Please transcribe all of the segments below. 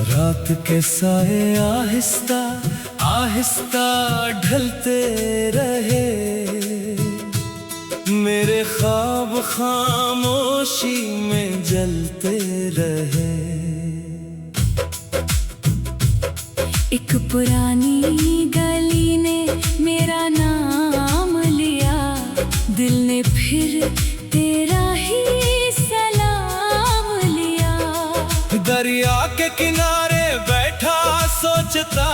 रात के साए आहिस्ता आहिस्ता ढलते रहे, मेरे ख्वाब खामोशी में जलते रहे। एक पुरानी गली ने मेरा नाम लिया, दिल ने फिर तेरा ही सलाम लिया। दरिया के किनारे बैठा सोचता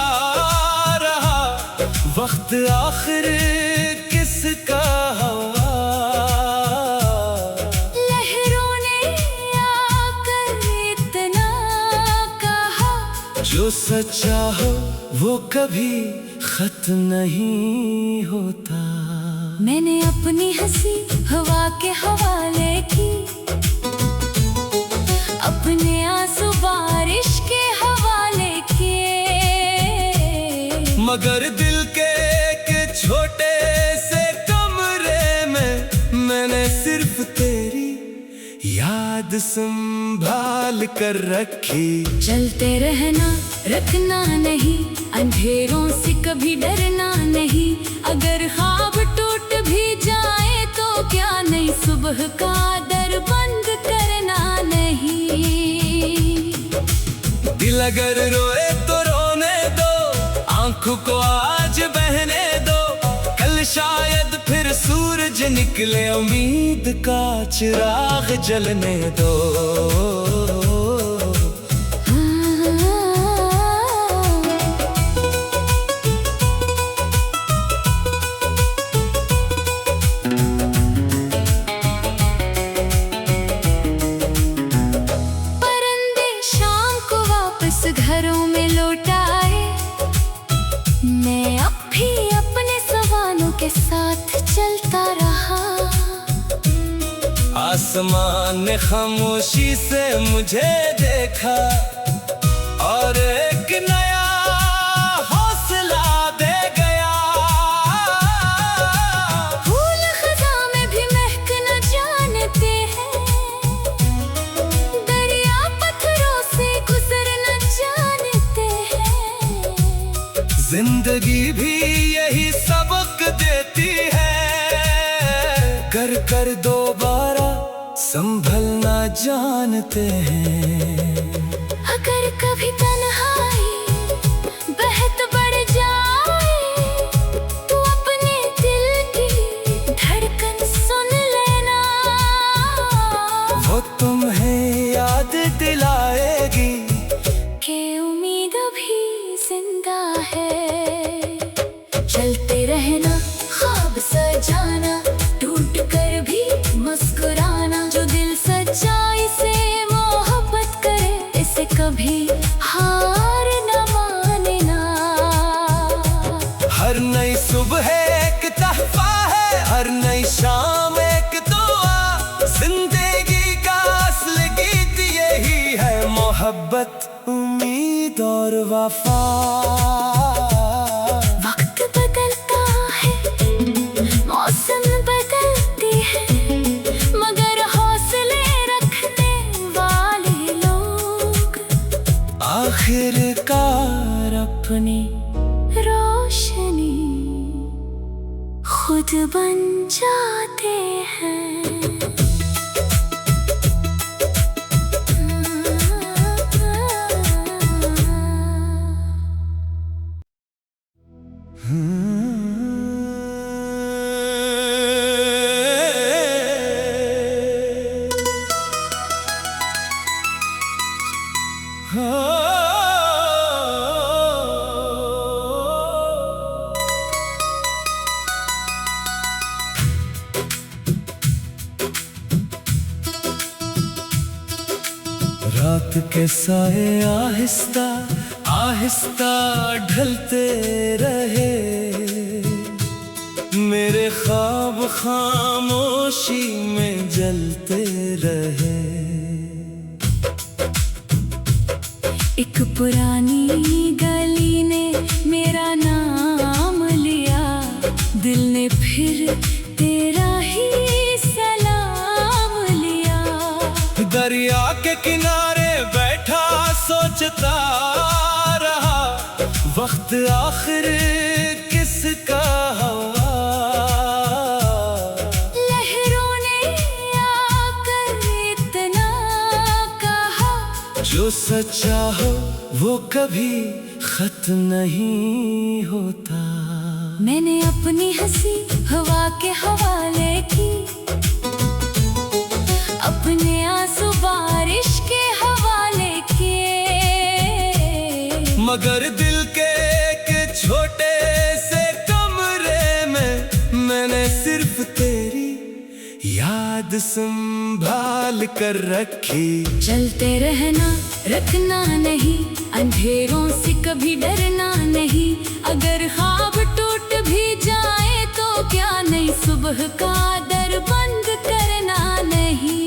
रहा, वक्त आखिर किसका हुआ। लहरों ने आकर इतना कहा, जो सच्चा हो वो कभी खत्म नहीं होता। मैंने अपनी हंसी हवा के हवाले की, अपने आंसू बारिश के हवाले किए। मगर दिल के एक छोटे से कमरे में मैंने सिर्फ तेरी याद संभाल कर रखी। चलते रहना रखना नहीं, अंधेरों से कभी डरना नहीं। अगर ख्वाब टूट भी जाए तो क्या नहीं, सुबह का दर बंद करना नहीं। दिल अगर रोए तो रोने दो, आंखों को आज बहने दो। कल शायद फिर सूरज निकले, उम्मीद का चिराग जलने दो। घरों में लौट आए, मैं अब भी अपने सवालों के साथ चलता रहा। आसमान ने खामोशी से मुझे देखा और एक नया हौसला दे गया। फूल खज़ां में भी महक न जानते हैं, दरिया पत्थरों से गुजर न जानते हैं। जिंदगी भी यही सबक देती है, कर कर दोबारा संभलना जानते हैं। अगर कभी तन्हाई बहत बढ़ जाए, तो अपने दिल की धड़कन सुन लेना। वो तुम्हें याद दिलाएगी कि उम्मीद भी जिंदा है। चलते रहना ख्वाब सजाना, टूट कर भी मुस्कुराना। जो दिल सच्चाई से मोहब्बत करे, इसे कभी हार न मानना। हर नई सुबह एक तहफा है, हर नई शाम एक दुआ। जिंदगी का असल गीत यही है, मोहब्बत उम्मीद और वफा। वक्त बदलता है, मौसम बदलती है, मगर हौसले रखने वाले लोग आखिरकार अपनी रोशनी खुद बन जाते हैं। रात के साए आहिस्ता आहिस्ता ढलते रहे, मेरे मेरे ख्वाब खामोशी में जलते रहे। एक पुरानी गली ने मेरा नाम लिया, दिल ने फिर तेरा ही सलाम लिया। दरिया के किनारे बैठा सोचता रहा, वक्त आखिर किसका हुआ। लहरों ने आकर इतना कहा, जो सच्चा हो वो कभी खत्म नहीं होता। मैंने अपनी हंसी हवा के हवाले की, अपने आंसू बारिश के हवाले किए। मगर दिल के एक छोटे से कमरे में मैंने सिर्फ तेरी याद संभाल कर रखी। चलते रहना, रखना नहीं, अंधेरों से कभी डरना नहीं। अगर ख्वाब टूट भी जाए तो क्या नहीं, सुबह का दर बंद करना नहीं।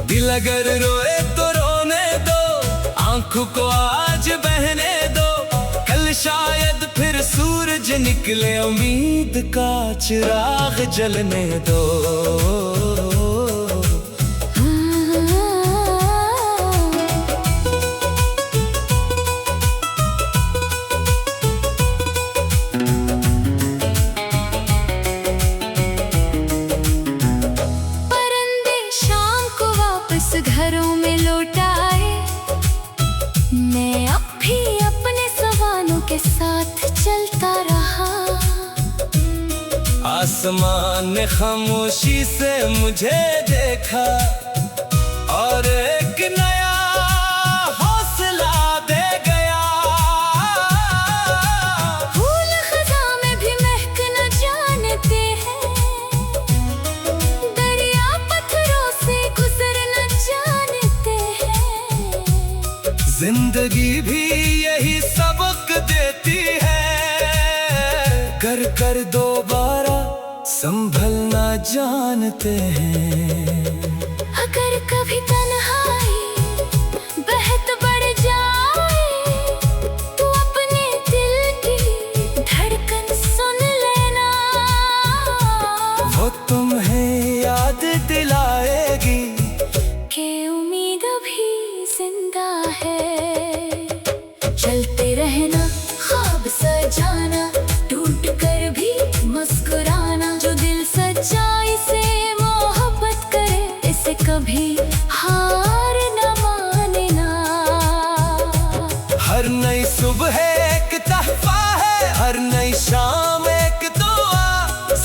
दिल अगर रोए तो रोने दो, आंखों को आज बहने दो। कल शायद फिर सूरज निकले, उम्मीद का चिराग जलने दो। घरों में लौट आए, मैं अब भी अपने सवालों के साथ चलता रहा। आसमान ने खामोशी से मुझे देखा और एक नया हौसला दे गया। फूल खज़ां में भी महक न जानते हैं, दरिया पत्थरों से गुजर न जानते हैं। जिंदगी भी यही सबक देती है, कर कर दोबारा संभलना जानते हैं। अगर कभी तन्हाई बहत बढ़ जाए, तो अपने दिल की धड़कन सुन लेना। वो तुम्हें याद दिलाएगी कि उम्मीद भी जिंदा है। चलते रहना, ख्वाब सजाना, टूट कर भी मुस्कुराना। जो दिल सच्चाई से मोहब्बत करे, इसे कभी हार न मानना। हर नई सुबह एक तहफा है, हर नई शाम एक दुआ।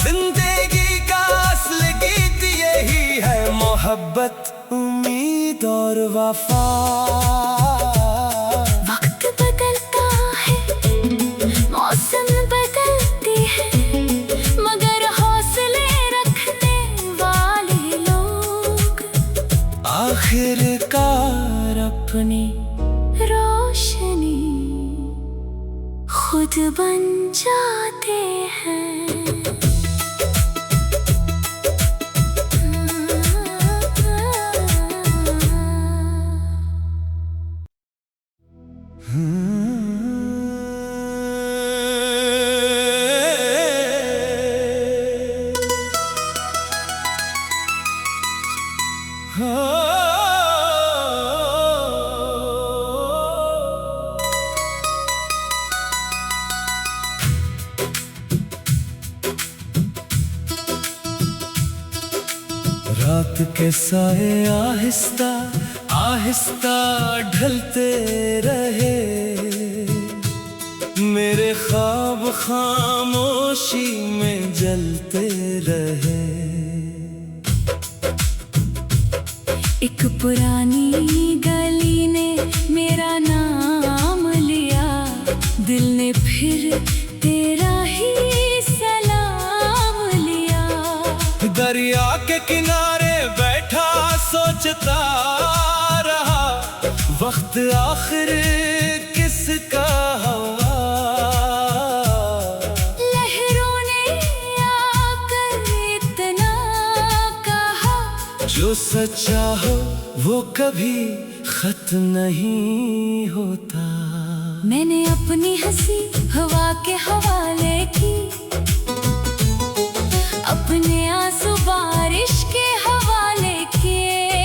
जिंदगी का असल गीत यही है, मोहब्बत, उम्मीद और वफा। वक्त बदलता है, मौसम बदलती है, मगर हौसले रखने वाले लोग आखिरकार अपनी रोशनी खुद बन जाते हैं। रात के साए आहिस्ता आहिस्ता ढलते रहे, मेरे ख्वाब खामोशी में जलते रहे। एक पुरानी गली ने मेरा नाम लिया, दिल ने फिर तेरा ही सलाम लिया। दरिया के किनारे बैठा सोचता रहा, वक्त आखिर किसका हुआ। लहरों जो सच्चा हो वो कभी खत नहीं होता। मैंने अपनी हंसी हवा के हवाले की, अपने आंसू बारिश के हवाले किए।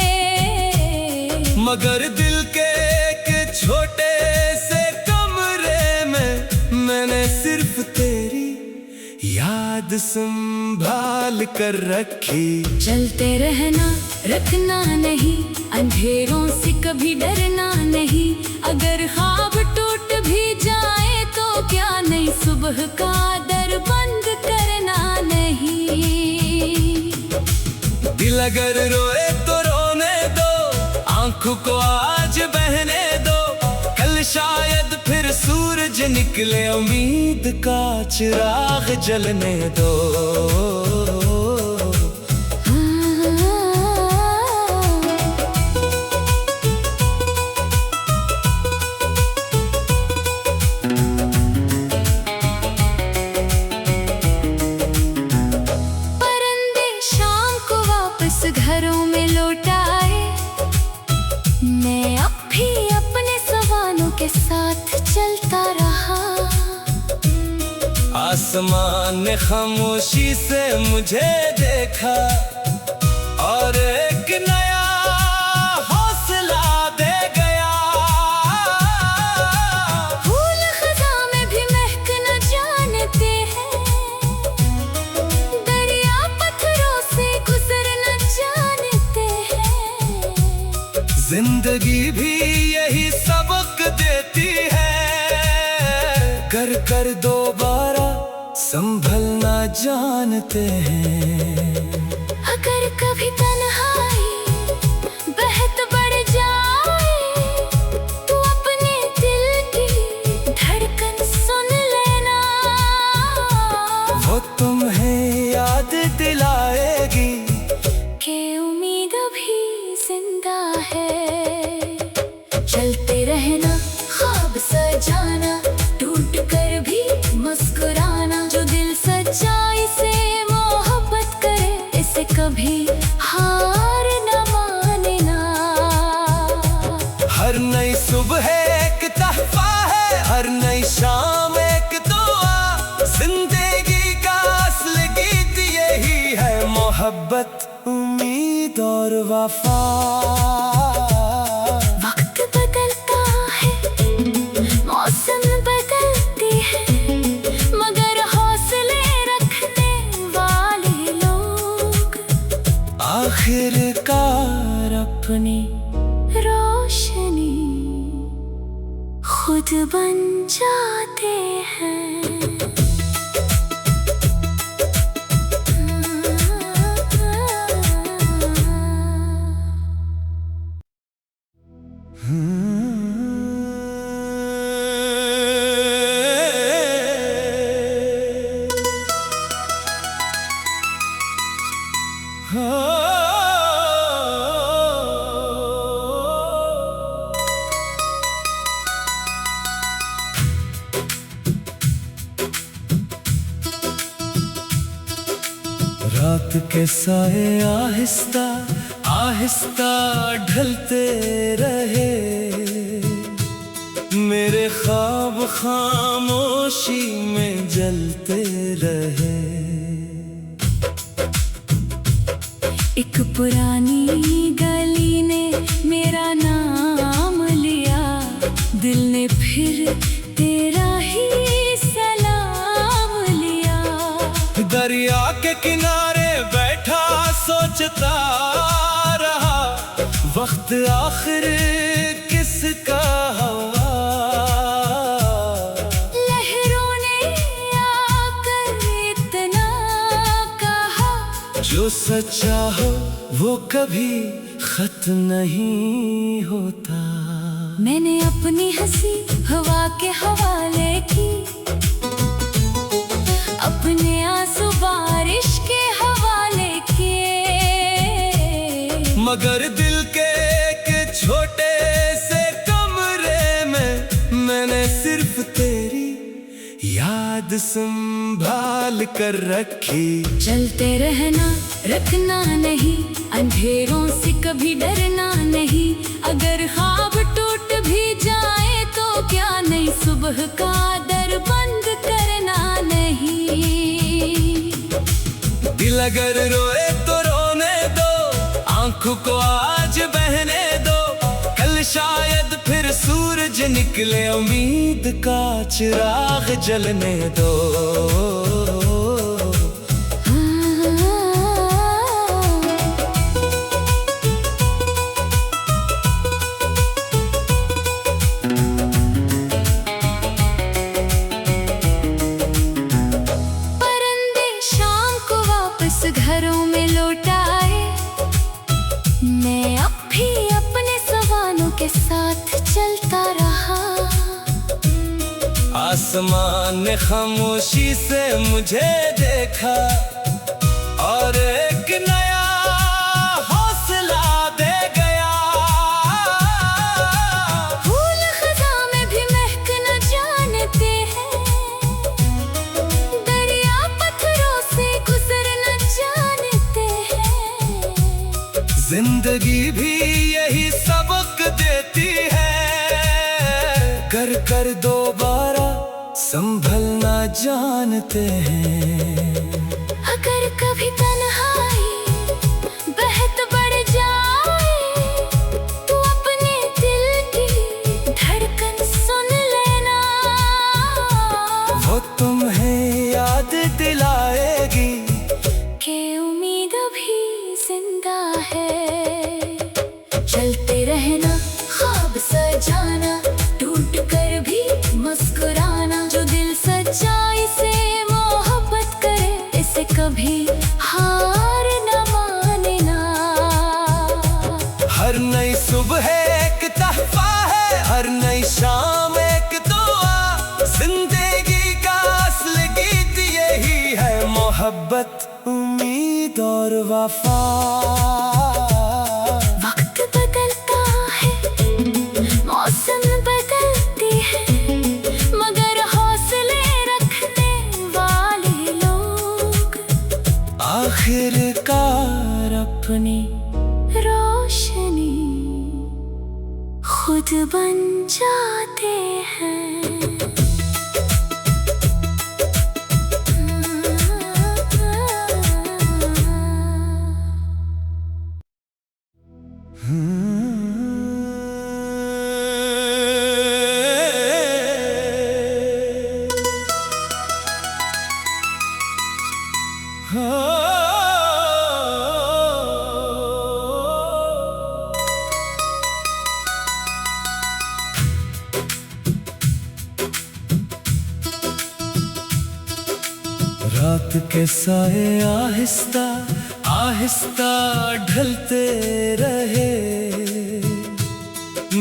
मगर दिल के एक छोटे से कमरे में मैंने सिर्फ तेरी याद संभाल कर रखी। चलते रहना, रखना नहीं, अंधेरों से कभी डरना नहीं। अगर ख्वाब टूट भी जाए तो क्या नहीं, सुबह का दर बंद करना नहीं। दिल अगर रोए तो रोने दो, आंखों को आज बहने दो। कल शायद फिर सूरज निकले, उम्मीद का चिराग जलने दो। परिंदे शाम को वापस घरों में लौट आए, मैं अब भी अपने सवालों के साथ चलता रहा। आसमान ने खामोशी से मुझे देखा और एक नया हौसला दे गया। फूल खज़ां में भी महक न जानते हैं, दरिया पत्थरों से गुजर न जानते हैं। जिंदगी भी यही सबक देती है, कर दोबारा संभलना जानते हैं। अगर कभी तन्हाई बहत बढ़ जाए तो अपने दिल की धड़कन सुन लेना। वो तुम्हें याद दिलाएगी कि उम्मीद भी जिंदा है। चलते रहना, ख्वाब सजाना, टूट कर भी मुस्कुराना। जो दिल सच्चाई से मोहब्बत करे, इसे कभी हार न मानना। हर नई सुबह एक तहफा है, हर नई शाम एक दुआ। जिंदगी का असल गीत यही है, मोहब्बत, उम्मीद और वफा। वक्त बदलता है, मौसम बदलती है, मगर हौसले रखने वाले लोग आखिरकार अपनी रोशनी खुद बन जाते हैं। रात के साए आहिस्ता आहिस्ता ढलते रहे, मेरे ख्वाब खामोशी में जलते रहे। एक पुरानी गली ने मेरा नाम लिया, दिल ने फिर तेरा ही सलाम लिया। दरिया के किनारे बैठा सोचता रहा, वक्त आखिर किसका हुआ। लहरों ने आकर इतना कहा, जो सच्चा हो वो कभी खत नहीं होता। मैंने अपनी हंसी हवा के हवाले की, अपने आंसू बारिश के हवाले किए। मगर दिल के एक छोटे से कमरे में मैंने सिर्फ तेरी याद संभाल संभाल कर रखी। चलते रहना, रखना नहीं, अंधेरों से कभी डरना नहीं। अगर ख्वाब टूट भी जाए तो क्या नहीं, सुबह का दर बंद करना नहीं। दिल अगर रोए तो रोने दो, आंखों को आज बहने दो। कल शायद फिर सूरज निकले, उम्मीद का चिराग जलने दो। परिंदे शाम को वापस घरों में लौट आए, मैं अब भी अपने सवालों के साथ चलता रहा। आसमान ने खामोशी से मुझे देखा और एक नया हौसला दे गया। फूल खज़ां में भी महक न जानते हैं, दरिया पत्थरों से गुजर न जानते हैं। जिंदगी भी यही सबक देती है, कर दोबारा संभलना जानते हैं। अगर कभी तन्हाई बहत बढ़ जाए तो अपने दिल की धड़कन सुन लेना, वो तुम्हें याद दिलाएगी कि उम्मीद भी जिंदा है। चलते रहना, ख्वाब सजाना, टूट कर भी मुस्कुराना। जो दिल सच्चाई से मोहब्बत करे, इसे कभी हार न मानना। हर नई सुबह एक तहफा है, हर नई शाम एक दुआ। जिंदगी का असल गीत यही है, मोहब्बत, उम्मीद और वफा। वक्त बदलता है, मौसम बदलती है, मगर हौसले रखने वाले लोग आखिरकार अपनी रोशनी खुद बन जाते हैं। रात के साए आहिस्ता आहिस्ता ढलते रहे,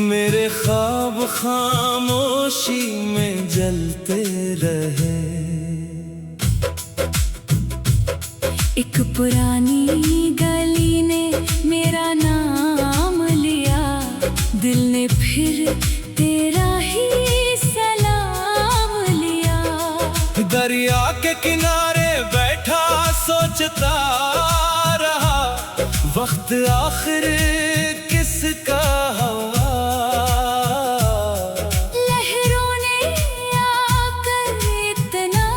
मेरे ख्वाब खामोशी में जलते रहे। एक पुरानी गली ने मेरा नाम लिया, दिल ने फिर तेरा ही सलाम लिया। दरिया के किनारे बैठा सोचता रहा, वक्त आखिर किसका हुआ। लहरों ने आकर इतना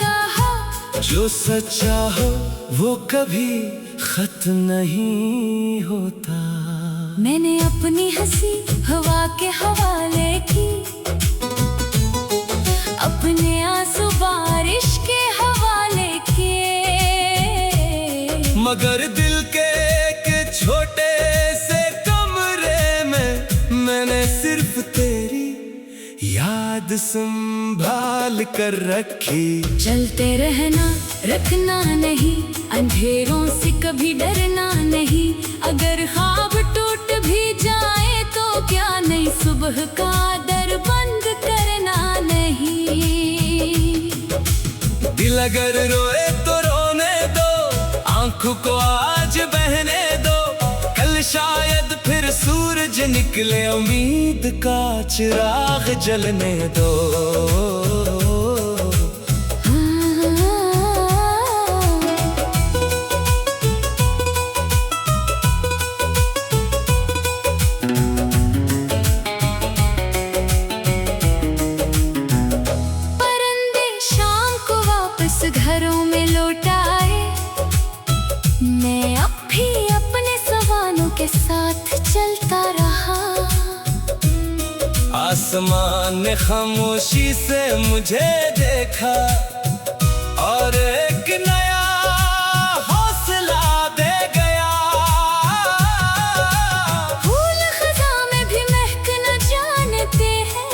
कहा, जो सच्चा हो वो कभी खत्म नहीं होता। मैंने अपनी हंसी हवा के हवाले की, अपने आंसू बारिश के हवाले किए। मगर दिल के एक छोटे से कमरे में मैंने सिर्फ तेरी याद संभाल कर रखी। चलते रहना, रखना नहीं, अंधेरों से कभी डरना नहीं। अगर ख्वाब टूट भी जाए तो क्या नहीं, सुबह का दर बंद करना नहीं। दिल अगर रोए तो रोने दो, आंखों को आज बहने दो। कल शायद फिर सूरज निकले, उम्मीद का चिराग जलने दो। आसमान ने खामोशी से मुझे देखा और एक नया हौसला दे गया। फूल खज़ां में भी महक न जानते हैं,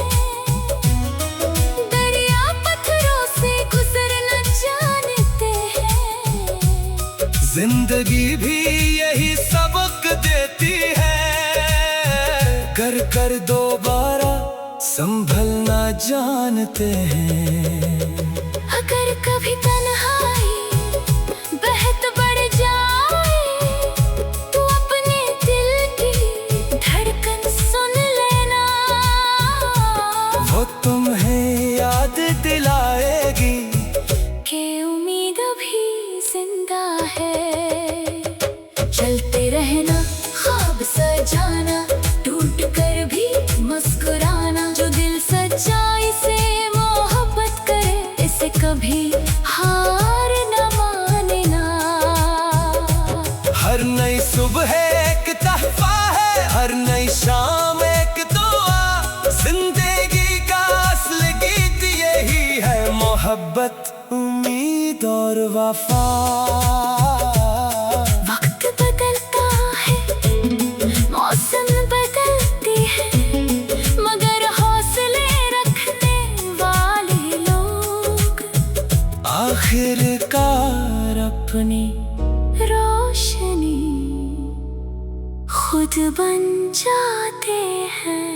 दरिया पत्थरों से गुजर न जानते हैं। जिंदगी भी यही सबक देती है, कर दोबारा संभलना जानते हैं। अगर कभी तन्हाई बहत बढ़ जाए तो अपने दिल की धड़कन सुन लेना, वो तुम्हें याद दिलाएगी कि उम्मीद भी जिंदा है। चलते रहना, ख्वाब सजाना, टूट कर भी मुस्कुराना। जो दिल सच्चाई से मोहब्बत करे, इसे कभी हार न मानना। हर नई सुबह एक तहफा है, हर नई शाम एक दुआ। जिंदगी का असल गीत यही है, मोहब्बत, उम्मीद और वफा। वक्त बदलता है, मौसम बदलती है, मगर हौसले रखने वाले लोग आखिरकार अपनी रोशनी खुद बन जाते हैं।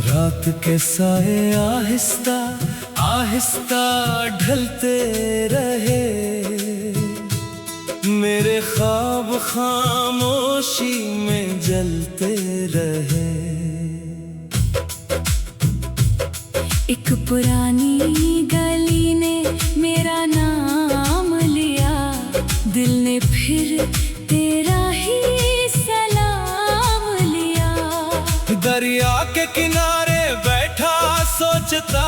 रात के साए आहिस्ता आहिस्ता ढलते रहे, मेरे ख्वाब खामोशी में जलते रहे। एक पुरानी गली ने मेरा नाम लिया, दिल ने फिर तेरा ही सलाम लिया। दरिया के किनारे बैठा सोचता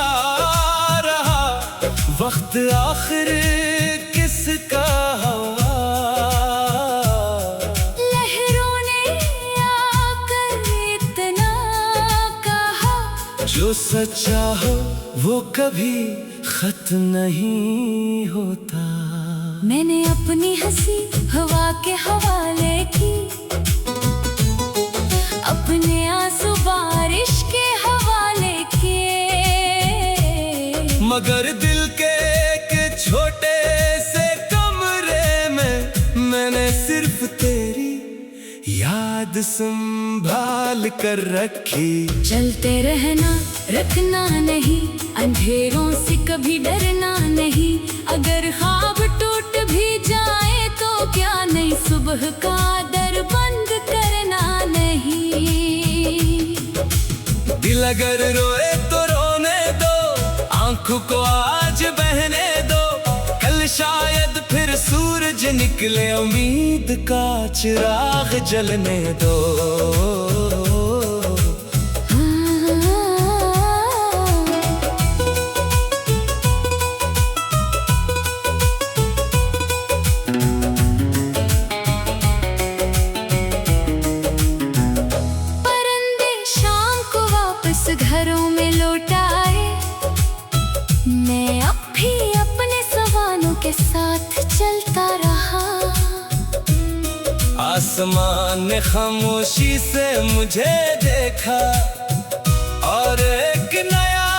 रहा, वक्त आखिर किसका हुआ। लहरों ने आकर इतना कहा, जो सच्चा हो वो कभी खत्म नहीं होता। मैंने अपनी हंसी हवा के हवाले की, अपने आंसू बारिश के हवाले किए। मगर दिल के एक छोटे से कमरे में मैंने सिर्फ तेरी याद संभाल कर रखी। चलते रहना, रखना नहीं, अंधेरों से कभी डरना नहीं। अगर ख्वाब टूट भी जाए तो क्या नहीं, सुबह का दर बंद करना नहीं। दिल अगर रोए तो रोने दो, आंखों को आज बहने दो। कल शायद फिर सूरज निकले, उम्मीद का चिराग जलने दो। घरों में लौट आए, मैं अब भी अपने सवालों के साथ चलता रहा। आसमान ने खामोशी से मुझे देखा और एक नया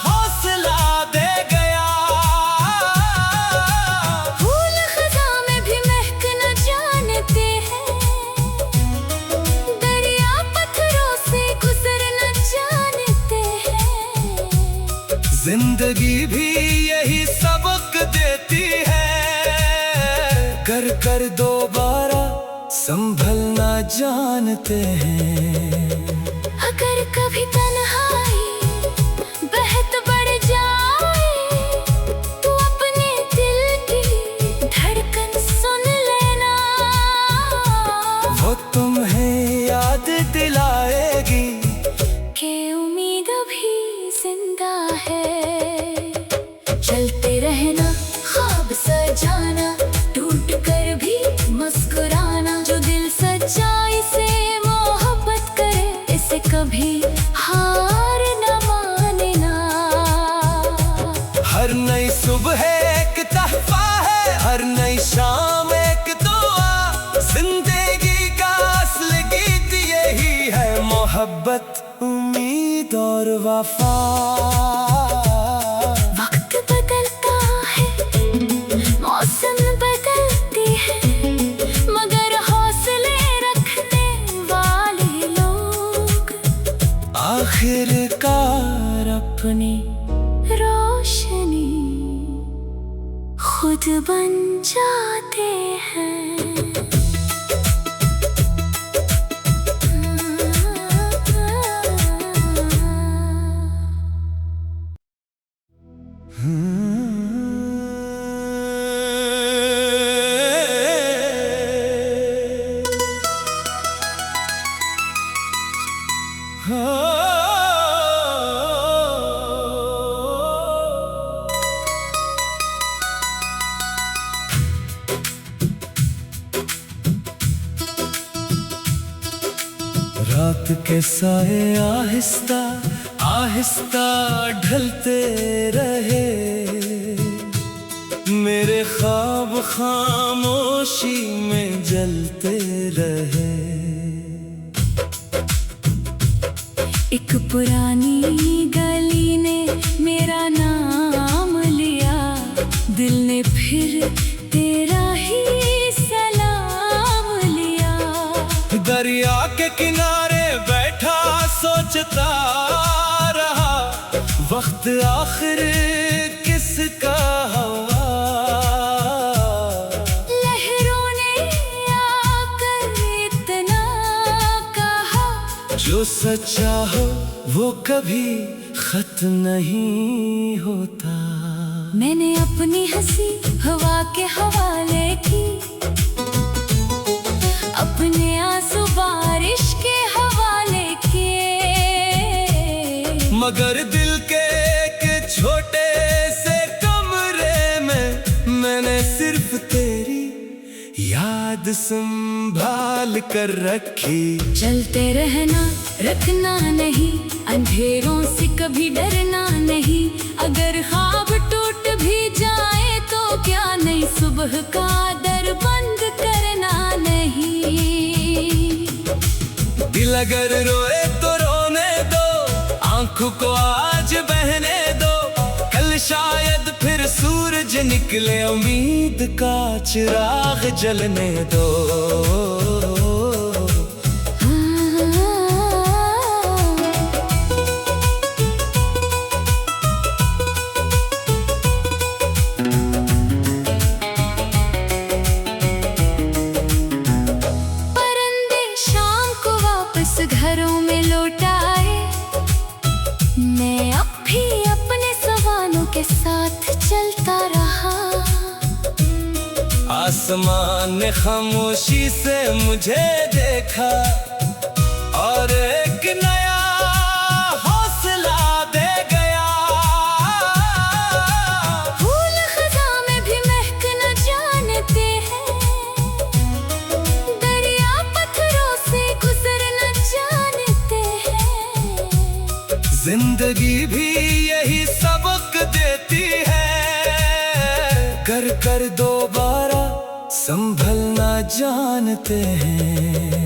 हौसला दे गया। फूल खज़ां में भी महक न जानते हैं, दरिया पत्थरों से गुजर न जानते हैं। जिंदगी भी यही सबक देती है, कर दोबारा संभलना जानते हैं। अगर कभी तन्हाई बहत बढ़ जाए तो अपने दिल की धड़कन सुन लेना, वो तुम्हें याद दिलाएगी कि उम्मीद भी जिंदा है। चलते रहना, ख्वाब सजाना, टूट कर भी मुस्कुराना, जो दिल सच्चाई से मोहब्बत करे इसे कभी हार न मानना। हर नई सुबह एक तहफा है, हर नई शाम एक दुआ, जिंदगी का असल गीत यही है, मोहब्बत, उम्मीद और वफा। वक्त बदलता है, मौसम बदलती है, मगर हौसले रखने वाले लोग आखिरकार अपनी रोशनी खुद बन जाते हैं। रात के साए आहिस्ता आहिस्ता ढलते रहे, मेरे ख्वाब खामोशी में जलते रहे। एक पुरानी गली ने मेरा नाम लिया, दिल ने फिर तेरा ही सलाम लिया। दरिया के किनारे बैठा सोचता रहा, वक्त आखिर किसका हुआ। लहरों ने आकर इतना कहा, जो सच्चा हो वो कभी खत्म नहीं होता। मैंने अपनी हंसी हवा के हवाले की, अपने आंसू बारिश के हवाले किए, मगर दिल के एक छोटे से कमरे में मैंने सिर्फ तेरी याद संभाल कर रखी। चलते रहना, रखना नहीं, अंधेरों से कभी डरना नहीं, अगर ख्वाब टूट भी जाए तो क्या नहीं, सुबह का दर बंद करना नहीं। दिल अगर रोए तो रोने दो, आंखों को आज बहने दो, कल शायद फिर सूरज निकले, उम्मीद का चिराग जलने दो। घरों में लौट आए, मैं अब भी अपने सवालों के साथ चलता रहा। आसमान ने खामोशी से मुझे देखा और एक नया हौसला दे गया। फूल खज़ां में भी महक न जानते हैं, दरिया पत्थरों से गुजर न जानते हैं। जिंदगी भी यही सबक देती है, कर दोबारा संभलना जानते हैं।